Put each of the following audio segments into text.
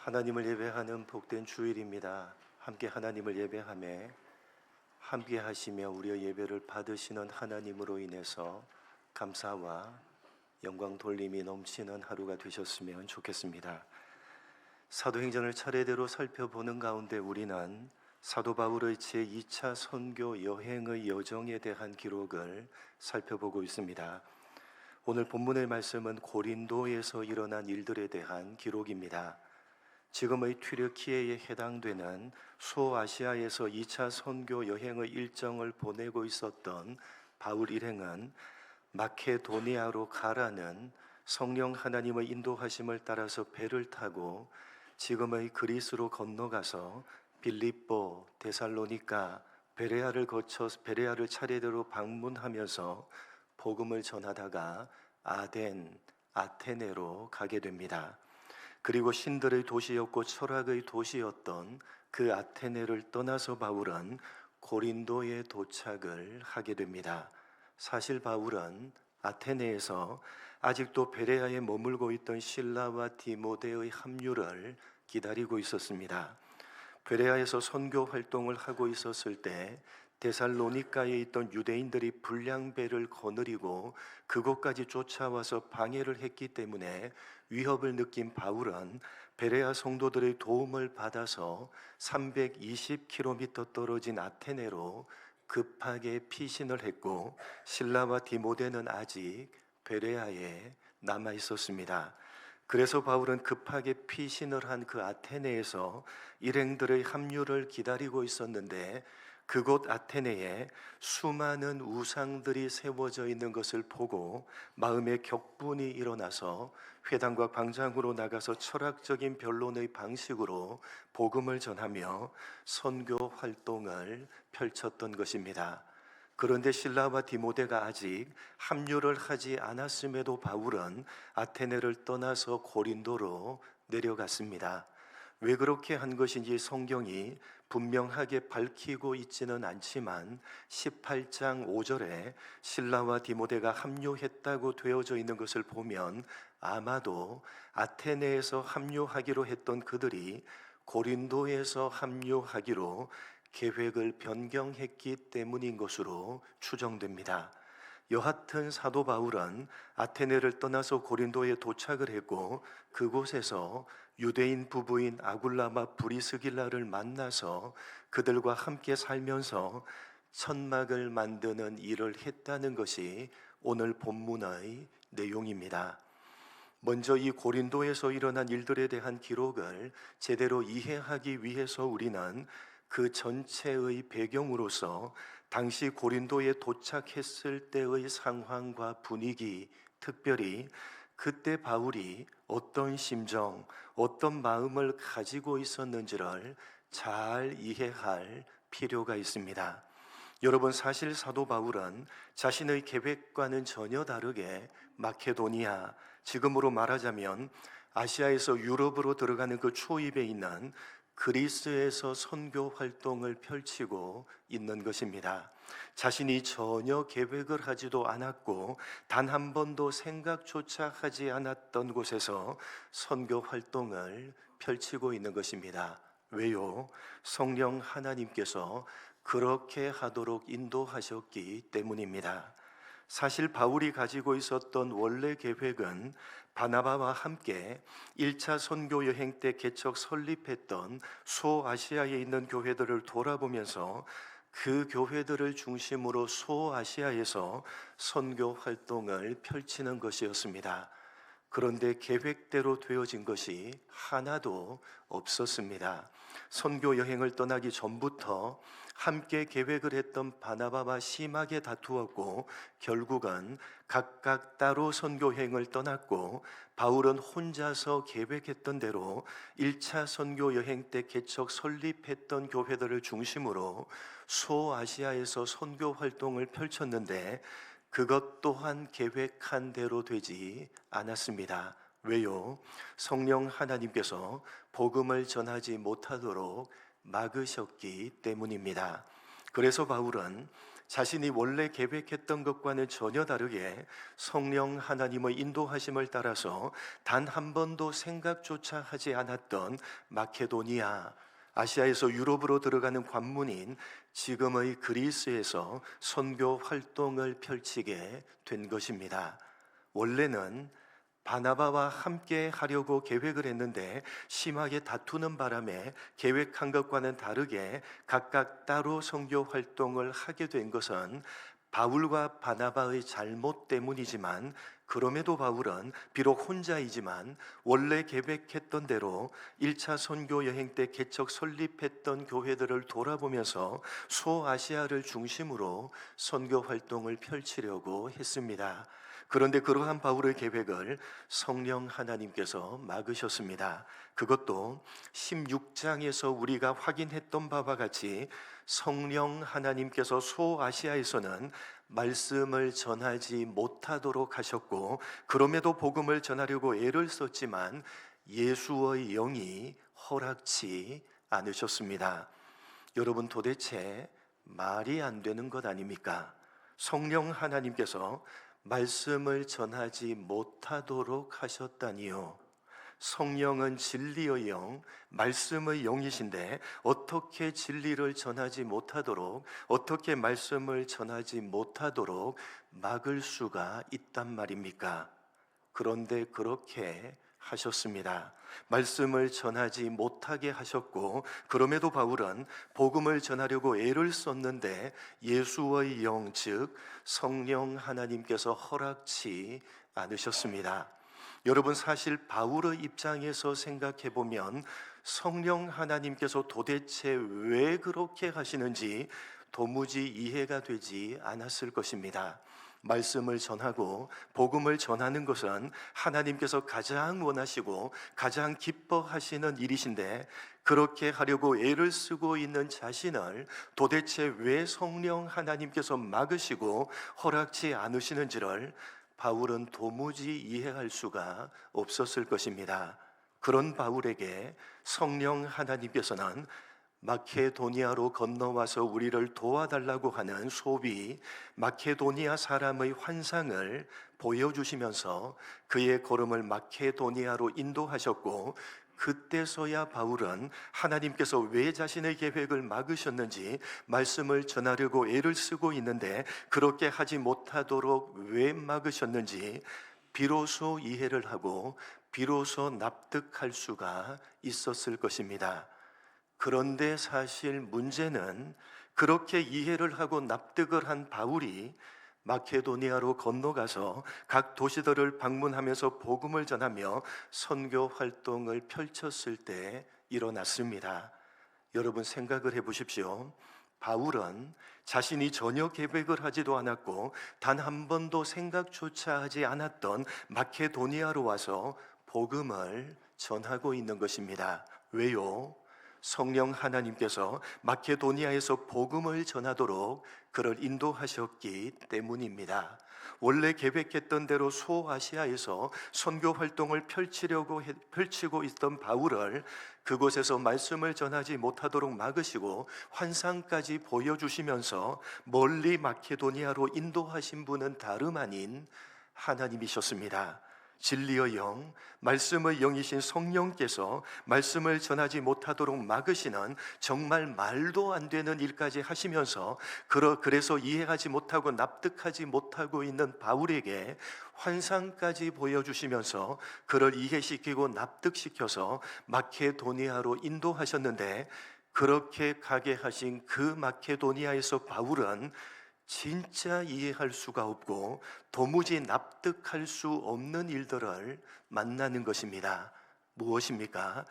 하나님을 예배하는 복된 주일입니다. 함께 하나님을 예배하며 함께 하시며 우리의 예배를 받으시는 하나님으로 인해서 감사와 영광 돌림이 넘치는 하루가 되셨으면 좋겠습니다. 사도행전을 차례대로 살펴보는 가운데 우리는 사도 바울의 제2차 선교 여행의 여정에 대한 기록을 살펴보고 있습니다. 오늘 본문의 말씀은 고린도에서 일어난 일들에 대한 기록입니다. 지금의 튀르키예에 해당되는 소아시아에서 2차 선교 여행의 일정을 보내고 있었던 바울 일행은 마케도니아로 가라는 성령 하나님의 인도하심을 따라서 배를 타고 지금의 그리스로 건너가서 빌립보, 데살로니가, 베레아를 거쳐 베레아를 차례대로 방문하면서 복음을 전하다가 아덴, 아테네로 가게 됩니다. 그리고 신들의 도시였고 철학의 도시였던 그 아테네를 떠나서 바울은 고린도에 도착을 하게 됩니다. 사실 바울은 아테네에서 아직도 베레아에 머물고 있던 실라와 디모데의 합류를 기다리고 있었습니다. 베레아에서 선교 활동을 하고 있었을 때 데살로니가에 있던 유대인들이 불량배를 거느리고 그곳까지 쫓아와서 방해를 했기 때문에 위협을 느낀 바울은 베레아 성도들의 도움을 받아서 320km 떨어진 아테네로 급하게 피신을 했고 실라와 디모데는 아직 베레아에 남아 있었습니다. 그래서 바울은 급하게 피신을 한 그 아테네에서 일행들의 합류를 기다리고 있었는데 그곳 아테네에 수많은 우상들이 세워져 있는 것을 보고 마음에 격분이 일어나서 회당과 광장으로 나가서 철학적인 변론의 방식으로 복음을 전하며 선교 활동을 펼쳤던 것입니다. 그런데 실라와 디모데가 아직 합류를 하지 않았음에도 바울은 아테네를 떠나서 고린도로 내려갔습니다. 왜 그렇게 한 것인지 성경이 분명하게 밝히고 있지는 않지만 18장 5절에 실라와 디모데가 합류했다고 되어져 있는 것을 보면 아마도 아테네에서 합류하기로 했던 그들이 고린도에서 합류하기로 계획을 변경했기 때문인 것으로 추정됩니다. 여하튼 사도 바울은 아테네를 떠나서 고린도에 도착을 했고 그곳에서 유대인 부부인 아굴라와 브리스길라를 만나서 그들과 함께 살면서 천막을 만드는 일을 했다는 것이 오늘 본문의 내용입니다. 먼저 이 고린도에서 일어난 일들에 대한 기록을 제대로 이해하기 위해서 우리는 그 전체의 배경으로서 당시 고린도에 도착했을 때의 상황과 분위기, 특별히 그때 바울이 어떤 심정, 어떤 마음을 가지고 있었는지를 잘 이해할 필요가 있습니다. 여러분, 사실 사도 바울은 자신의 계획과는 전혀 다르게 마케도니아, 지금으로 말하자면 아시아에서 유럽으로 들어가는 그 초입에 있는 그리스에서 선교 활동을 펼치고 있는 것입니다. 자신이 전혀 계획을 하지도 않았고 단 한 번도 생각조차 하지 않았던 곳에서 선교 활동을 펼치고 있는 것입니다. 왜요? 성령 하나님께서 그렇게 하도록 인도하셨기 때문입니다. 사실 바울이 가지고 있었던 원래 계획은 바나바와 함께 1차 선교 여행 때 개척 설립했던 소아시아에 있는 교회들을 돌아보면서 그 교회들을 중심으로 소아시아에서 선교 활동을 펼치는 것이었습니다. 그런데 계획대로 되어진 것이 하나도 없었습니다. 선교 여행을 떠나기 전부터 함께 계획을 했던 바나바와 심하게 다투었고 결국은 각각 따로 선교 여행을 떠났고 바울은 혼자서 계획했던 대로 1차 선교 여행 때 개척 설립했던 교회들을 중심으로 소아시아에서 선교 활동을 펼쳤는데 그것 또한 계획한 대로 되지 않았습니다. 왜요? 성령 하나님께서 복음을 전하지 못하도록 막으셨기 때문입니다. 그래서 바울은 자신이 원래 계획했던 것과는 전혀 다르게 성령 하나님의 인도하심을 따라서 단 한 번도 생각조차 하지 않았던 마케도니아, 아시아에서 유럽으로 들어가는 관문인 지금의 그리스에서 선교 활동을 펼치게 된 것입니다. 원래는 바나바와 함께 하려고 계획을 했는데 심하게 다투는 바람에 계획한 것과는 다르게 각각 따로 선교 활동을 하게 된 것은 바울과 바나바의 잘못 때문이지만, 그럼에도 바울은 비록 혼자이지만 원래 계획했던 대로 1차 선교 여행 때 개척 설립했던 교회들을 돌아보면서 소아시아를 중심으로 선교 활동을 펼치려고 했습니다. 그런데 그러한 바울의 계획을 성령 하나님께서 막으셨습니다. 그것도 16장에서 우리가 확인했던 바와 같이 성령 하나님께서 소아시아에서는 말씀을 전하지 못하도록 하셨고, 그럼에도 복음을 전하려고 애를 썼지만 예수의 영이 허락치 않으셨습니다. 여러분, 도대체 말이 안 되는 것 아닙니까? 성령 하나님께서 말씀을 전하지 못하도록 하셨다니요. 성령은 진리의 영, 말씀의 영이신데 어떻게 진리를 전하지 못하도록, 어떻게 말씀을 전하지 못하도록 막을 수가 있단 말입니까? 그런데 그렇게 하셨습니다. 말씀을 전하지 못하게 하셨고, 그럼에도 바울은 복음을 전하려고 애를 썼는데 예수의 영, 즉 성령 하나님께서 허락치 않으셨습니다. 여러분, 사실 바울의 입장에서 생각해 보면 성령 하나님께서 도대체 왜 그렇게 하시는지 도무지 이해가 되지 않았을 것입니다. 말씀을 전하고 복음을 전하는 것은 하나님께서 가장 원하시고 가장 기뻐하시는 일이신데, 그렇게 하려고 애를 쓰고 있는 자신을 도대체 왜 성령 하나님께서 막으시고 허락치 않으시는지를 바울은 도무지 이해할 수가 없었을 것입니다. 그런 바울에게 성령 하나님께서는 마케도니아로 건너와서 우리를 도와달라고 하는 소위 마케도니아 사람의 환상을 보여주시면서 그의 걸음을 마케도니아로 인도하셨고, 그때서야 바울은 하나님께서 왜 자신의 계획을 막으셨는지, 말씀을 전하려고 애를 쓰고 있는데 그렇게 하지 못하도록 왜 막으셨는지 비로소 이해를 하고 비로소 납득할 수가 있었을 것입니다. 그런데 사실 문제는 그렇게 이해를 하고 납득을 한 바울이 마케도니아로 건너가서 각 도시들을 방문하면서 복음을 전하며 선교 활동을 펼쳤을 때 일어났습니다. 여러분, 생각을 해보십시오. 바울은 자신이 전혀 계획을 하지도 않았고 단 한 번도 생각조차 하지 않았던 마케도니아로 와서 복음을 전하고 있는 것입니다. 왜요? 성령 하나님께서 마케도니아에서 복음을 전하도록 그를 인도하셨기 때문입니다. 원래 계획했던 대로 소아시아에서 선교 활동을 펼치고 있던 바울을 그곳에서 말씀을 전하지 못하도록 막으시고 환상까지 보여주시면서 멀리 마케도니아로 인도하신 분은 다름 아닌 하나님이셨습니다. 진리의 영, 말씀의 영이신 성령께서 말씀을 전하지 못하도록 막으시는 정말 말도 안 되는 일까지 하시면서 그래서 이해하지 못하고 납득하지 못하고 있는 바울에게 환상까지 보여주시면서 그를 이해시키고 납득시켜서 마케도니아로 인도하셨는데, 그렇게 가게 하신 그 마케도니아에서 바울은 진짜 이해할 수가 없고 도무지 납득할 수 없는 일들을 만나는 것입니다. 무엇입니까?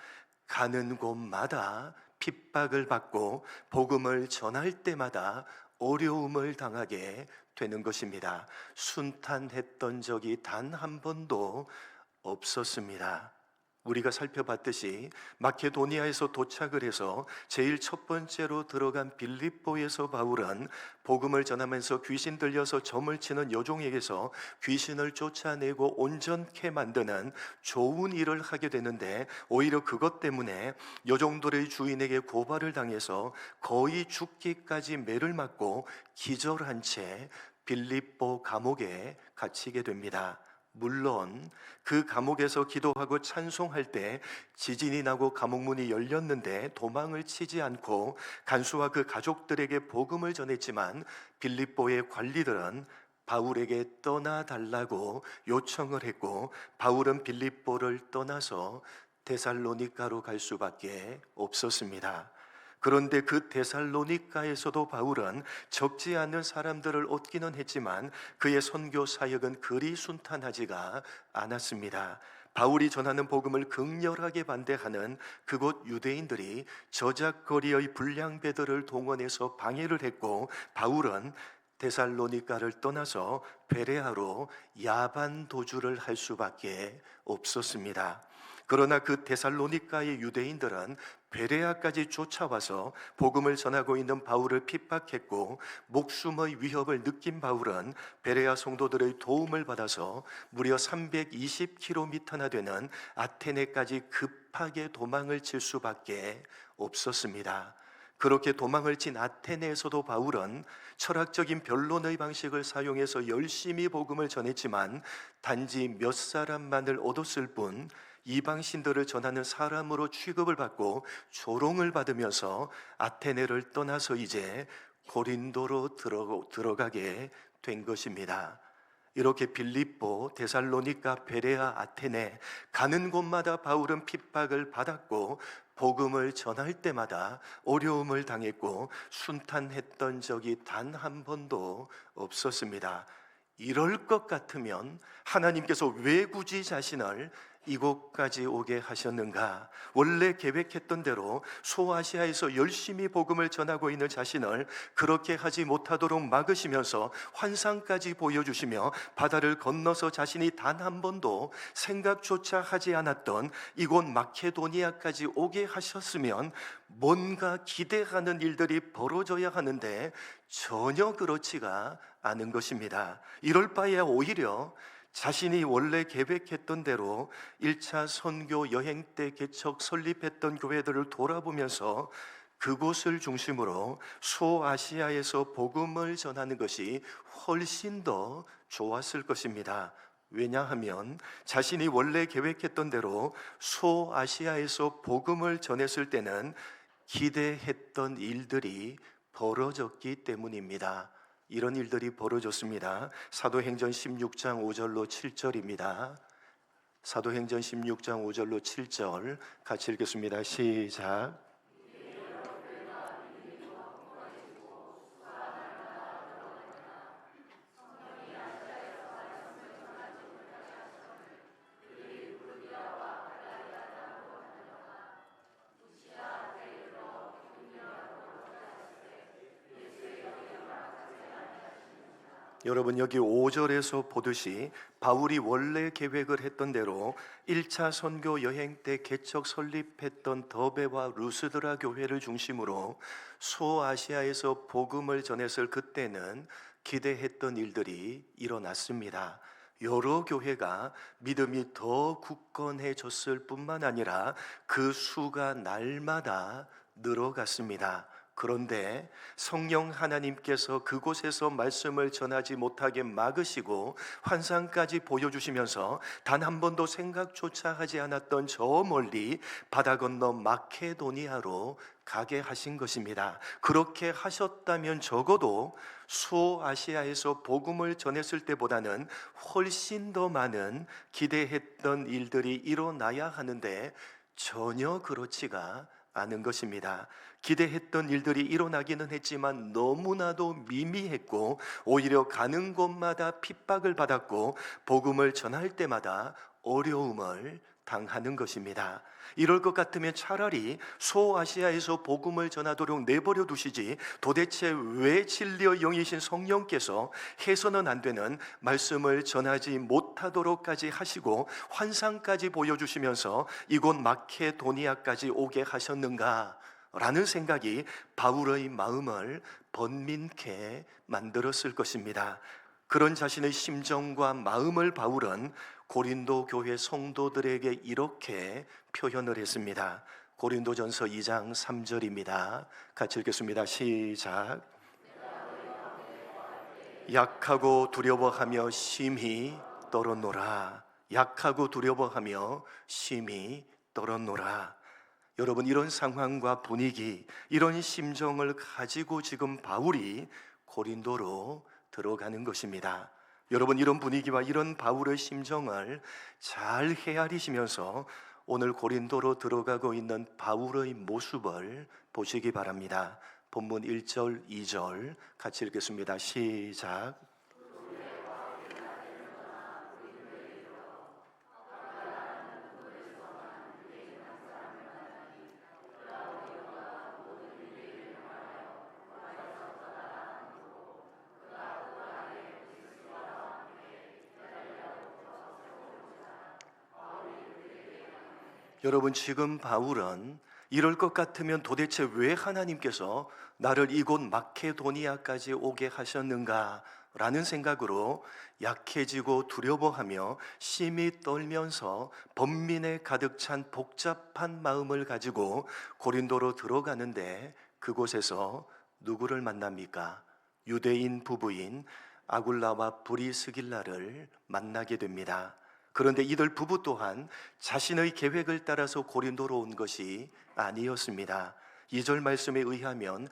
가는 곳마다 핍박을 받고 복음을 전할 때마다 어려움을 당하게 되는 것입니다. 순탄했던 적이 단 한 번도 없었습니다. 우리가 살펴봤듯이 마케도니아에서 도착을 해서 제일 첫 번째로 들어간 빌립보에서 바울은 복음을 전하면서 귀신 들려서 점을 치는 여종에게서 귀신을 쫓아내고 온전케 만드는 좋은 일을 하게 되는데, 오히려 그것 때문에 여종들의 주인에게 고발을 당해서 거의 죽기까지 매를 맞고 기절한 채 빌립보 감옥에 갇히게 됩니다. 물론 그 감옥에서 기도하고 찬송할 때 지진이 나고 감옥문이 열렸는데 도망을 치지 않고 간수와 그 가족들에게 복음을 전했지만, 빌립보의 관리들은 바울에게 떠나달라고 요청을 했고, 바울은 빌립보를 떠나서 데살로니가로 갈 수밖에 없었습니다. 그런데 그 데살로니가에서도 바울은 적지 않은 사람들을 얻기는 했지만 그의 선교 사역은 그리 순탄하지가 않았습니다. 바울이 전하는 복음을 극렬하게 반대하는 그곳 유대인들이 저작거리의 불량배들을 동원해서 방해를 했고, 바울은 데살로니가를 떠나서 베레아로 야반 도주를 할 수밖에 없었습니다. 그러나 그 데살로니가의 유대인들은 베레아까지 쫓아와서 복음을 전하고 있는 바울을 핍박했고, 목숨의 위협을 느낀 바울은 베레아 성도들의 도움을 받아서 무려 320km나 되는 아테네까지 급하게 도망을 칠 수밖에 없었습니다. 그렇게 도망을 친 아테네에서도 바울은 철학적인 변론의 방식을 사용해서 열심히 복음을 전했지만 단지 몇 사람만을 얻었을 뿐 이방신들을 전하는 사람으로 취급을 받고 조롱을 받으면서 아테네를 떠나서 이제 고린도로 들어가게 된 것입니다. 이렇게 빌립보, 데살로니가, 베레아, 아테네 가는 곳마다 바울은 핍박을 받았고 복음을 전할 때마다 어려움을 당했고 순탄했던 적이 단 한 번도 없었습니다. 이럴 것 같으면 하나님께서 왜 굳이 자신을 이곳까지 오게 하셨는가? 원래 계획했던 대로 소아시아에서 열심히 복음을 전하고 있는 자신을 그렇게 하지 못하도록 막으시면서 환상까지 보여주시며 바다를 건너서 자신이 단 한 번도 생각조차 하지 않았던 이곳 마케도니아까지 오게 하셨으면 뭔가 기대하는 일들이 벌어져야 하는데 전혀 그렇지가 않은 것입니다. 이럴 바에야 오히려 자신이 원래 계획했던 대로 1차 선교 여행 때 개척 설립했던 교회들을 돌아보면서 그곳을 중심으로 소아시아에서 복음을 전하는 것이 훨씬 더 좋았을 것입니다. 왜냐하면 자신이 원래 계획했던 대로 소아시아에서 복음을 전했을 때는 기대했던 일들이 벌어졌기 때문입니다. 이런 일들이 벌어졌습니다. 사도행전 16장 5절로 7절입니다. 사도행전 16장 5절로 7절 같이 읽겠습니다. 시작. 여러분, 여기 5절에서 보듯이 바울이 원래 계획을 했던 대로 1차 선교 여행 때 개척 설립했던 더베와 루스드라 교회를 중심으로 소아시아에서 복음을 전했을 그때는 기대했던 일들이 일어났습니다. 여러 교회가 믿음이 더 굳건해졌을 뿐만 아니라 그 수가 날마다 늘어갔습니다. 그런데 성령 하나님께서 그곳에서 말씀을 전하지 못하게 막으시고 환상까지 보여주시면서 단 한 번도 생각조차 하지 않았던 저 멀리 바다 건너 마케도니아로 가게 하신 것입니다. 그렇게 하셨다면 적어도 소아시아에서 복음을 전했을 때보다는 훨씬 더 많은 기대했던 일들이 일어나야 하는데 전혀 그렇지가 않은 것입니다. 기대했던 일들이 일어나기는 했지만 너무나도 미미했고 오히려 가는 곳마다 핍박을 받았고 복음을 전할 때마다 어려움을 당하는 것입니다. 이럴 것 같으면 차라리 소아시아에서 복음을 전하도록 내버려 두시지, 도대체 왜 진리의 영이신 성령께서 해서는 안 되는 말씀을 전하지 못하도록까지 하시고 환상까지 보여주시면서 이곳 마케도니아까지 오게 하셨는가 라는 생각이 바울의 마음을 번민케 만들었을 것입니다. 그런 자신의 심정과 마음을 바울은 고린도 교회 성도들에게 이렇게 표현을 했습니다. 고린도전서 2장 3절입니다. 같이 읽겠습니다. 시작. 약하고 두려워하며 심히 떨었노라. 약하고 두려워하며 심히 떨었노라. 여러분, 이런 상황과 분위기, 이런 심정을 가지고 지금 바울이 고린도로 들어가는 것입니다. 여러분, 이런 분위기와 이런 바울의 심정을 잘 헤아리시면서 오늘 고린도로 들어가고 있는 바울의 모습을 보시기 바랍니다. 본문 1절, 2절 같이 읽겠습니다. 시작. 여러분, 지금 바울은 이럴 것 같으면 도대체 왜 하나님께서 나를 이곳 마케도니아까지 오게 하셨는가 라는 생각으로 약해지고 두려워하며 심히 떨면서 번민에 가득 찬 복잡한 마음을 가지고 고린도로 들어가는데, 그곳에서 누구를 만납니까? 유대인 부부인 아굴라와 브리스길라를 만나게 됩니다. 그런데 이들 부부 또한 자신의 계획을 따라서 고린도로 온 것이 아니었습니다. 2절 말씀에 의하면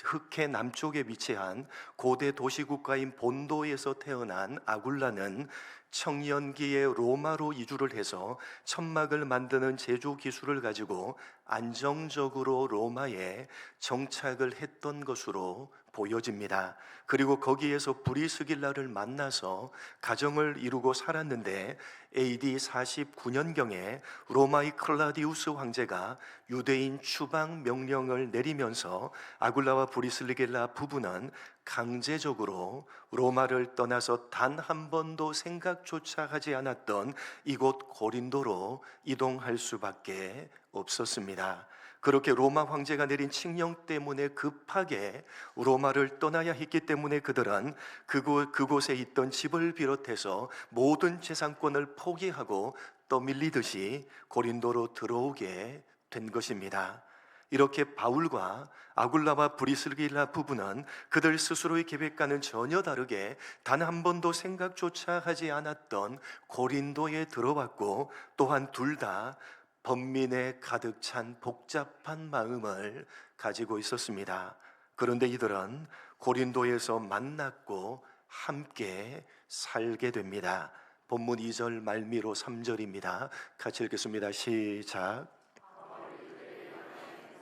흑해 남쪽에 위치한 고대 도시국가인 본도에서 태어난 아굴라는 청년기에 로마로 이주를 해서 천막을 만드는 제조 기술을 가지고 안정적으로 로마에 정착을 했던 것으로 보여집니다. 그리고 거기에서 브리스길라를 만나서 가정을 이루고 살았는데, AD 49년경에 로마의 클라디우스 황제가 유대인 추방 명령을 내리면서 아굴라와 브리스길라 부부는 강제적으로 로마를 떠나서 단 한 번도 생각조차 하지 않았던 이곳 고린도로 이동할 수밖에 없었습니다. 그렇게 로마 황제가 내린 칙령 때문에 급하게 로마를 떠나야 했기 때문에 그들은 그곳에 있던 집을 비롯해서 모든 재산권을 포기하고 떠밀리듯이 고린도로 들어오게 된 것입니다. 이렇게 바울과 아굴라와 브리스길라 부부는 그들 스스로의 계획과는 전혀 다르게 단 한 번도 생각조차 하지 않았던 고린도에 들어왔고, 또한 둘 다 번민에 가득 찬 복잡한 마음을 가지고 있었습니다. 그런데 이들은 고린도에서 만났고 함께 살게 됩니다. 본문 2절 말미로 3절입니다. 같이 읽겠습니다. 시작.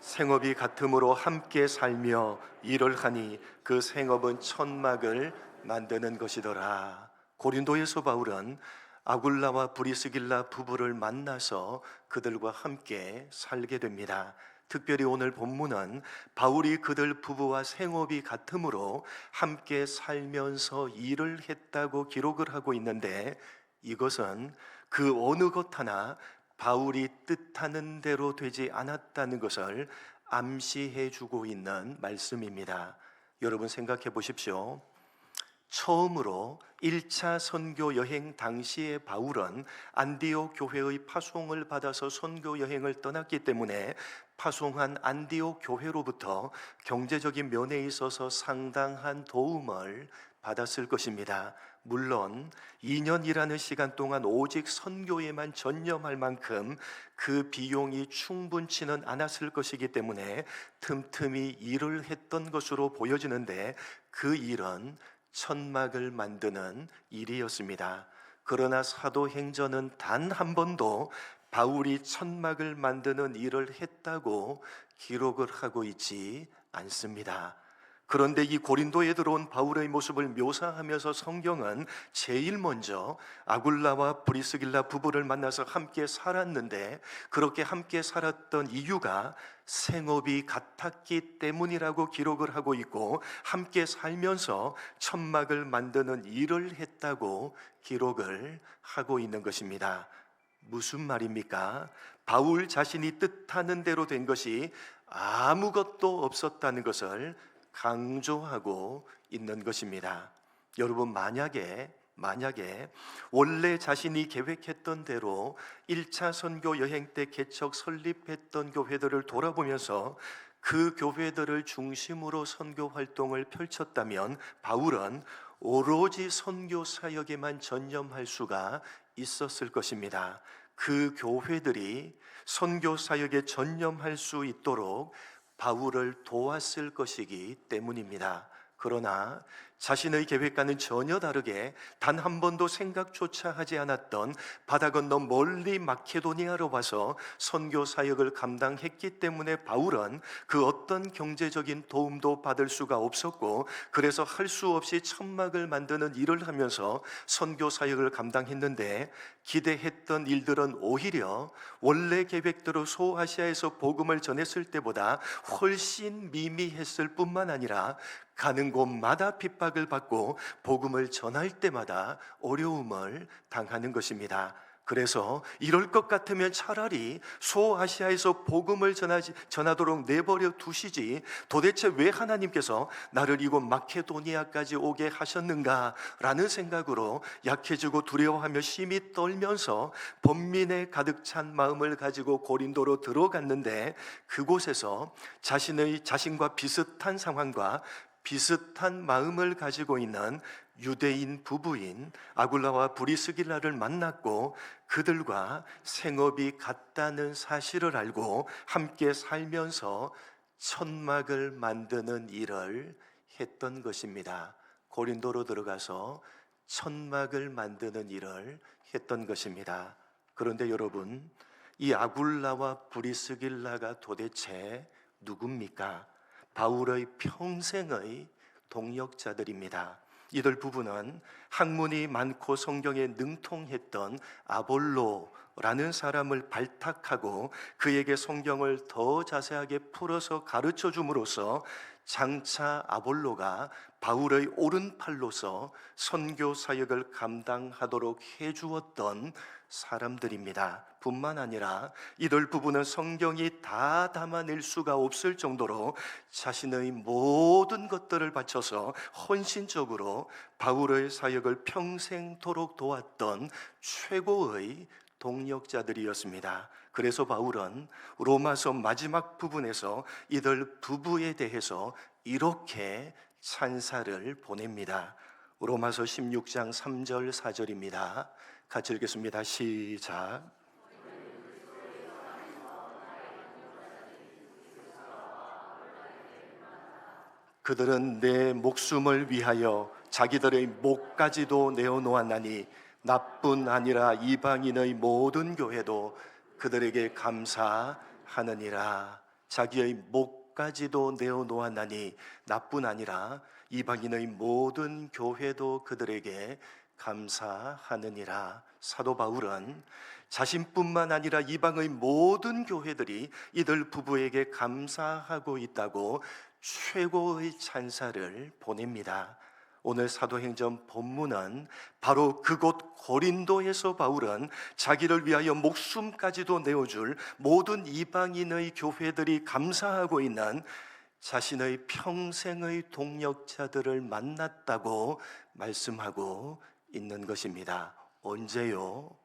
생업이 같음으로 함께 살며 일을 하니 그 생업은 천막을 만드는 것이더라. 고린도에서 바울은 아굴라와 브리스길라 부부를 만나서 그들과 함께 살게 됩니다. 특별히 오늘 본문은 바울이 그들 부부와 생업이 같으므로 함께 살면서 일을 했다고 기록을 하고 있는데, 이것은 그 어느 것 하나 바울이 뜻하는 대로 되지 않았다는 것을 암시해 주고 있는 말씀입니다. 여러분, 생각해 보십시오. 처음으로 1차 선교 여행 당시에 바울은 안디옥 교회의 파송을 받아서 선교 여행을 떠났기 때문에 파송한 안디옥 교회로부터 경제적인 면에 있어서 상당한 도움을 받았을 것입니다. 물론 2년이라는 시간 동안 오직 선교에만 전념할 만큼 그 비용이 충분치는 않았을 것이기 때문에 틈틈이 일을 했던 것으로 보여지는데, 그 일은 천막을 만드는 일이었습니다. 그러나 사도행전은 단 한 번도 바울이 천막을 만드는 일을 했다고 기록을 하고 있지 않습니다. 그런데 이 고린도에 들어온 바울의 모습을 묘사하면서 성경은 제일 먼저 아굴라와 브리스길라 부부를 만나서 함께 살았는데, 그렇게 함께 살았던 이유가 생업이 같았기 때문이라고 기록을 하고 있고, 함께 살면서 천막을 만드는 일을 했다고 기록을 하고 있는 것입니다. 무슨 말입니까? 바울 자신이 뜻하는 대로 된 것이 아무것도 없었다는 것을 강조하고 있는 것입니다. 여러분, 만약에 원래 자신이 계획했던 대로 1차 선교 여행 때 개척 설립했던 교회들을 돌아보면서 그 교회들을 중심으로 선교 활동을 펼쳤다면 바울은 오로지 선교 사역에만 전념할 수가 있었을 것입니다. 그 교회들이 선교 사역에 전념할 수 있도록 바울을 도왔을 것이기 때문입니다. 그러나 자신의 계획과는 전혀 다르게 단 한 번도 생각조차 하지 않았던 바다 건너 멀리 마케도니아로 와서 선교 사역을 감당했기 때문에 바울은 그 어떤 경제적인 도움도 받을 수가 없었고, 그래서 할 수 없이 천막을 만드는 일을 하면서 선교 사역을 감당했는데, 기대했던 일들은 오히려 원래 계획대로 소아시아에서 복음을 전했을 때보다 훨씬 미미했을 뿐만 아니라 가는 곳마다 핍박을 받고 복음을 전할 때마다 어려움을 당하는 것입니다. 그래서 이럴 것 같으면 차라리 소아시아에서 복음을 전하도록 내버려 두시지, 도대체 왜 하나님께서 나를 이곳 마케도니아까지 오게 하셨는가 라는 생각으로 약해지고 두려워하며 심히 떨면서 번민에 가득 찬 마음을 가지고 고린도로 들어갔는데, 그곳에서 자신과 비슷한 상황과 비슷한 마음을 가지고 있는 유대인 부부인 아굴라와 브리스길라를 만났고, 그들과 생업이 같다는 사실을 알고 함께 살면서 천막을 만드는 일을 했던 것입니다. 고린도로 들어가서 천막을 만드는 일을 했던 것입니다. 그런데 여러분, 이 아굴라와 브리스길라가 도대체 누굽니까? 바울의 평생의 동역자들입니다. 이들 부부는 학문이 많고 성경에 능통했던 아볼로라는 사람을 발탁하고 그에게 성경을 더 자세하게 풀어서 가르쳐 줌으로써 장차 아볼로가 바울의 오른팔로서 선교 사역을 감당하도록 해주었던 사람들입니다. 뿐만 아니라 이들 부부는 성경이 다 담아낼 수가 없을 정도로 자신의 모든 것들을 바쳐서 헌신적으로 바울의 사역을 평생토록 도왔던 최고의 동역자들이었습니다. 그래서 바울은 로마서 마지막 부분에서 이들 부부에 대해서 이렇게 찬사를 보냅니다. 로마서 16장 3절 4절입니다. 같이 읽겠습니다. 시작. 그들은 내 목숨을 위하여 자기들의 목까지도 내어놓았나니 나뿐 아니라 이방인의 모든 교회도 그들에게 감사하느니라. 자기의 목까지도 내어놓았나니 나뿐 아니라 이방인의 모든 교회도 그들에게 감사하느니라. 사도 바울은 자신뿐만 아니라 이방의 모든 교회들이 이들 부부에게 감사하고 있다고 최고의 찬사를 보냅니다. 오늘 사도행전 본문은 바로 그곳 고린도에서 바울은 자기를 위하여 목숨까지도 내어줄 모든 이방인의 교회들이 감사하고 있는 자신의 평생의 동역자들을 만났다고 말씀하고 있는 것입니다. 언제요?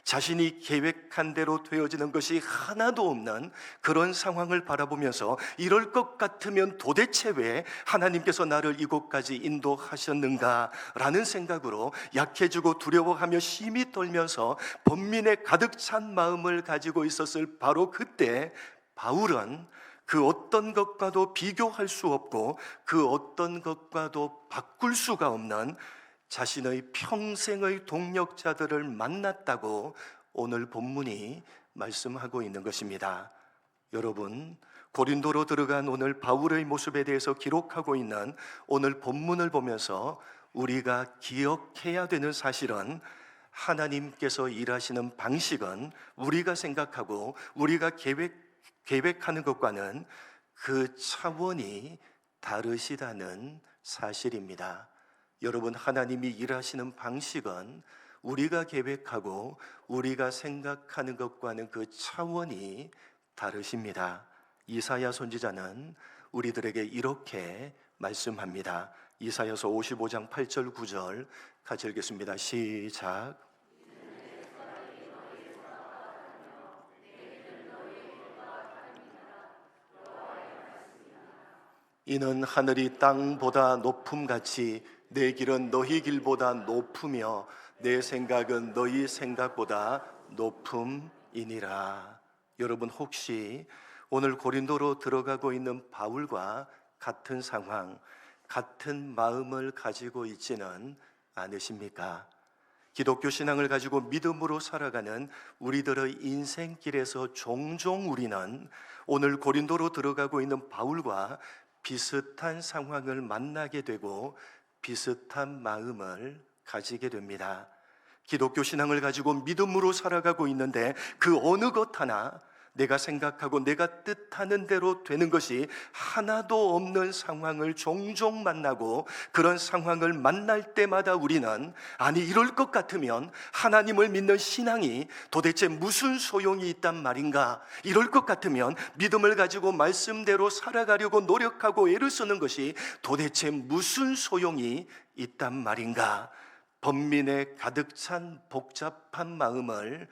자신이 계획한 대로 되어지는 것이 하나도 없는 그런 상황을 바라보면서 이럴 것 같으면 도대체 왜 하나님께서 나를 이곳까지 인도하셨는가 라는 생각으로 약해지고 두려워하며 심히 떨면서 번민에 가득 찬 마음을 가지고 있었을 바로 그때 바울은 그 어떤 것과도 비교할 수 없고 그 어떤 것과도 바꿀 수가 없는 자신의 평생의 동역자들을 만났다고 오늘 본문이 말씀하고 있는 것입니다. 여러분, 고린도로 들어간 오늘 바울의 모습에 대해서 기록하고 있는 오늘 본문을 보면서 우리가 기억해야 되는 사실은, 하나님께서 일하시는 방식은 우리가 생각하고 우리가 계획하는 것과는 그 차원이 다르시다는 사실입니다. 여러분, 하나님이 일하시는 방식은 우리가 계획하고 우리가 생각하는 것과는 그 차원이 다르십니다. 이사야 선지자는 우리들에게 이렇게 말씀합니다. 이사야서 55장 8절 9절 같이 읽겠습니다. 시작. 이는 하늘이 땅보다 높음같이 내 길은 너희 길보다 높으며 내 생각은 너희 생각보다 높음이니라. 여러분, 혹시 오늘 고린도로 들어가고 있는 바울과 같은 상황, 같은 마음을 가지고 있지는 않으십니까? 기독교 신앙을 가지고 믿음으로 살아가는 우리들의 인생길에서 종종 우리는 오늘 고린도로 들어가고 있는 바울과 비슷한 상황을 만나게 되고 비슷한 마음을 가지게 됩니다. 기독교 신앙을 가지고 믿음으로 살아가고 있는데 그 어느 것 하나 내가 생각하고 내가 뜻하는 대로 되는 것이 하나도 없는 상황을 종종 만나고, 그런 상황을 만날 때마다 우리는 아니, 이럴 것 같으면 하나님을 믿는 신앙이 도대체 무슨 소용이 있단 말인가, 이럴 것 같으면 믿음을 가지고 말씀대로 살아가려고 노력하고 애를 쓰는 것이 도대체 무슨 소용이 있단 말인가, 번민에 가득 찬 복잡한 마음을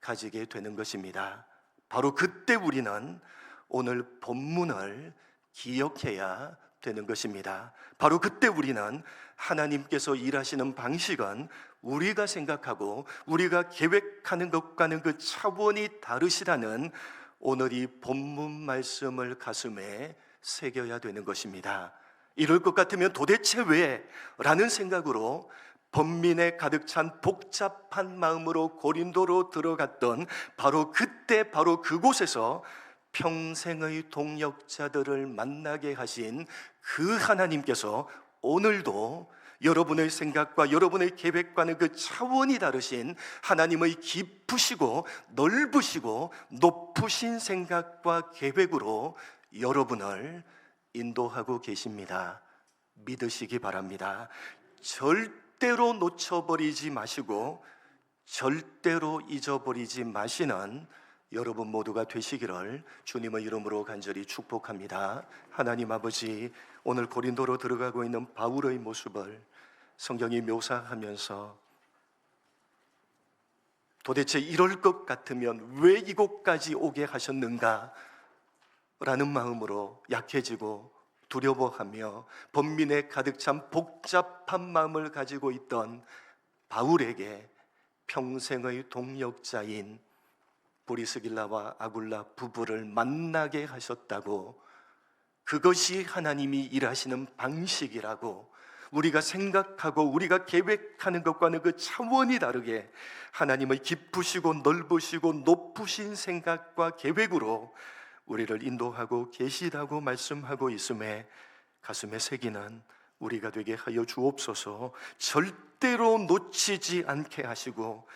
가지게 되는 것입니다. 바로 그때 우리는 오늘 본문을 기억해야 되는 것입니다. 바로 그때 우리는 하나님께서 일하시는 방식은 우리가 생각하고 우리가 계획하는 것과는 그 차원이 다르시다는 오늘 이 본문 말씀을 가슴에 새겨야 되는 것입니다. 이럴 것 같으면 도대체 왜? 라는 생각으로 번민에 가득 찬 복잡한 마음으로 고린도로 들어갔던 바로 그때, 바로 그곳에서 평생의 동역자들을 만나게 하신 그 하나님께서 오늘도 여러분의 생각과 여러분의 계획과는 그 차원이 다르신 하나님의 깊으시고 넓으시고 높으신 생각과 계획으로 여러분을 인도하고 계십니다. 믿으시기 바랍니다. 절대로 놓쳐버리지 마시고 절대로 잊어버리지 마시는 여러분 모두가 되시기를 주님의 이름으로 간절히 축복합니다. 하나님 아버지, 오늘 고린도로 들어가고 있는 바울의 모습을 성경이 묘사하면서 도대체 이럴 것 같으면 왜 이곳까지 오게 하셨는가 라는 마음으로 약해지고 두려워하며 번민에 가득 찬 복잡한 마음을 가지고 있던 바울에게 평생의 동역자인 브리스길라와 아굴라 부부를 만나게 하셨다고, 그것이 하나님이 일하시는 방식이라고, 우리가 생각하고 우리가 계획하는 것과는 그 차원이 다르게 하나님의 깊으시고 넓으시고 높으신 생각과 계획으로 우리를 인도하고 계시다고 말씀하고 있음에 가슴에 새기는 우리가 되게 하여 주옵소서. 절대로 놓치지 않게 하시고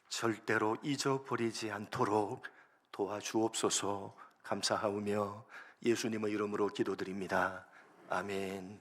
절대로 잊어버리지 않도록 도와주옵소서. 감사하오며 예수님의 이름으로 기도드립니다. 아멘.